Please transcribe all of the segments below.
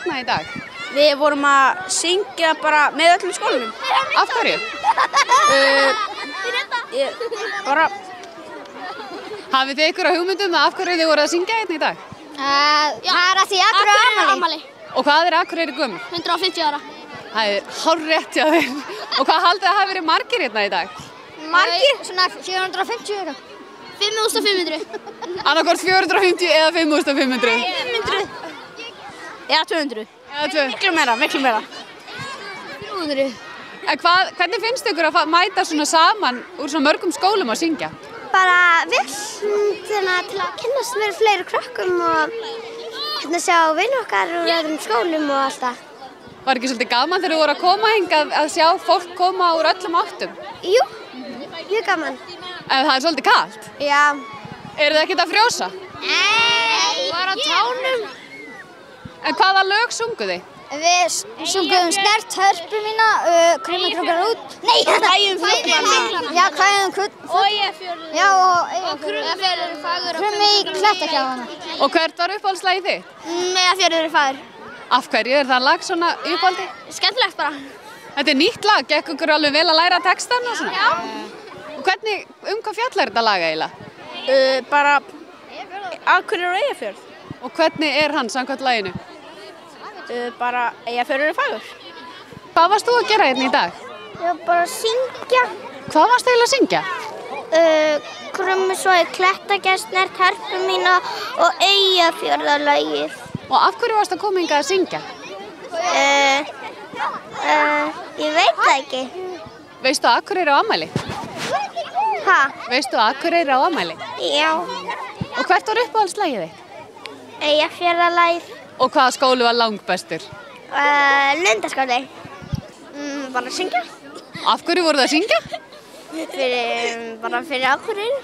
hérna í dag? Við vorum að syngja bara með öllum skólanum. Af hverju? Hafið þið einhverja hugmyndum af hverju þið voruð að syngja hérna í dag? Það er að því Akureyri á afmæli. Og hvað er Akureyri gömul? 150 ára. Það er hárrétt hjá þér. Og hvað haldið það hafi verið margir hérna í dag? Margir? Svona 450 eitthvað. 5500. Annarkvort 450 eða 5500? 500. Eða 200. Eða 200. Miklu meira. 300. En hvernig finnst ykkur að mæta svona saman úr svona mörgum skólum að syngja? Bara vel, til að kynnast með fleiri krökkum og sjá vini okkar úr öðrum skólum og allt það. Var ekki svolítið gaman þegar þið voru að koma hingað að sjá fólk koma úr öllum áttum? Jú, mjög gaman. En það er svolítið kalt. Já. Eru þið ekkert að frjósa? Nei, bara á tánum. En hvaða lög sungu þið? Við sungum Snert hörpu mína, Krummi krókar út. Nei, Hlæjum fuglana. Já, hlæjum fuglana. Og Eyjafjörður. Já, og Eyjafjörður er fagur. Krummi í klettakjáðana. Og hvert var uppáhaldslagið þitt? Eyjafjörður er fagur. Af hverju er það lag svona í uppáldi? Skemmtilegt bara. Þetta er nýtt lag, gekk ykkur alveg vel að læra textan og svona? Já. Og hvernig, hvað fjallar þetta lag eiginlega? Bara Akureyri og Eyjafjörð. Og hvernig er hann samkvæmt laginu? Bara Eyjafjörður er fagur. Hvað varst þú að gera hérna í dag? Ég var bara að syngja. Hvað varst eiginlega að syngja? Krummi svo í klettagjá, Snert hörpu mína og Eyjafjörðarlagið. Og af hverju varst að koma hingað að syngja? Ég veit það ekki. Veistu að Akureyri á afmæli? Ha? Veistu að Akureyri á afmæli? Já. Og hvert var uppáhaldslagið þitt? Eyjafjörðarlagið. Og hvaða skóli var langbestur? Lundaskóli. Bara að syngja. Af hverju voruð þið að syngja? Bara fyrir Akureyri.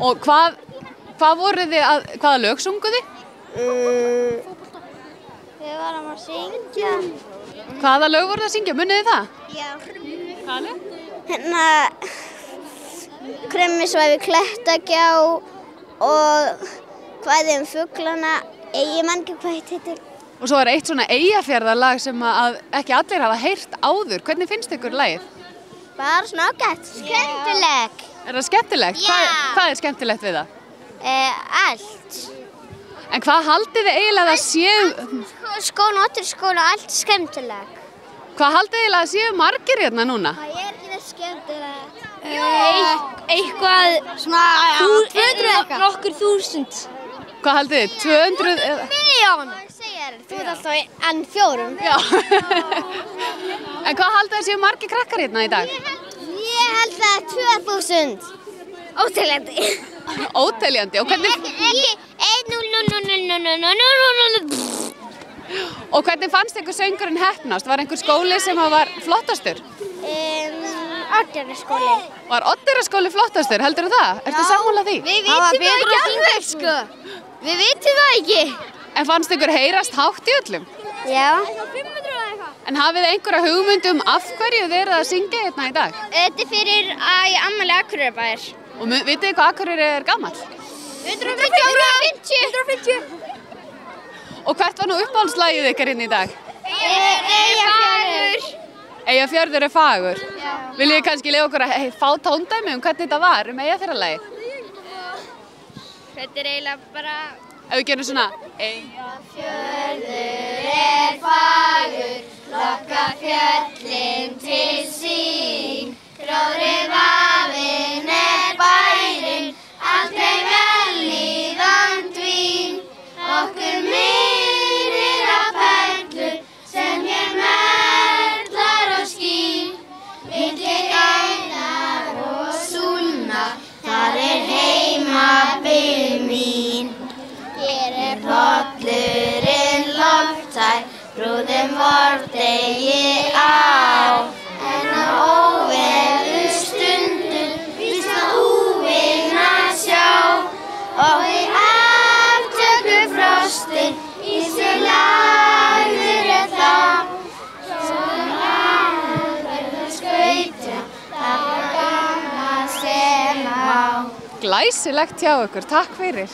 Og hvað voruð þið hvaða lög sunguð þið? Við varum að syngja. Hvaða lög voruð þið að syngja? Munið þið það? Já. Hvaða lög? Hérna, Krummi svo í klettagjá og kvæði fuglana. Ég man ekki hvað þetta heitir. Og svo er eitt svona Eyjafjarðarlag sem að ekki allir hafa heyrt áður. Hvernig finnst ykkur lagið? Bara svona ágætt. Skemmtileg. Er það skemmtilegt? Já. Hvað er skemmtilegt við það? Allt. En hvað haldið þið eiginlega að séu... Skóla, allt skemmtileg. Hvað haldið þið eiginlega að séu margir hérna núna? Það er ekki það skemmtileg. Eitthvað svona 200 eitthvað. Nokkur þúsund. Hvað haldið þið? 200 eða... Miljón. Þú ert alltaf enn 4. Já. En hvað haldið þið séu margir krakkar hérna í dag? Ég held það 2000. Óteljandi. Óteljandi. Og hvernig... Og hvernig fannst ykkur söngurinn heppnast? Var einhver skóli sem var flottastur? Oddeyraskóli. Var Oddeyraskóli flottastur? Heldur það? Ertu sammála því? Við vitum það ekki alveg, sko. Við vitum það ekki. En fannst ykkur heyrast hátt í öllum? Já. En hafið þið einhverja hugmynd af hverju þið eruð að syngja hérna í dag? Þetta er fyrir afmæli Akureyrarbæjar. Og vitið þið hvað Akureyri er gamall? 150. Og hvert var nú uppáhaldslagið ykkar inn í dag? Eyjafjörður. Eyjafjörður er fagur. Viljið þið kannski leyfa okkur að fá tóndæmi hvernig þetta var Eyjafjarðarlagið? Þetta er eiginlega bara... Ef við gerum svona... Eyjafjörður er fagur, lokka fjöllin til sín. Gróðri vafinn er bærinn, aldrei vellíðan dvín. Okkur minnir á perlur sem hér merlar og skín. Milli einar og súlna, þar er heimabyggð mín. Hér er pollurinn lofthæð, brúðum vordegi á. En á óveður stundum víst að úfinn að sjá. Og í aftöku frostin í sig lagður er þá. Svo lagður skauta, það var gaman sem á. Glæsilegt hjá ykkur, takk fyrir.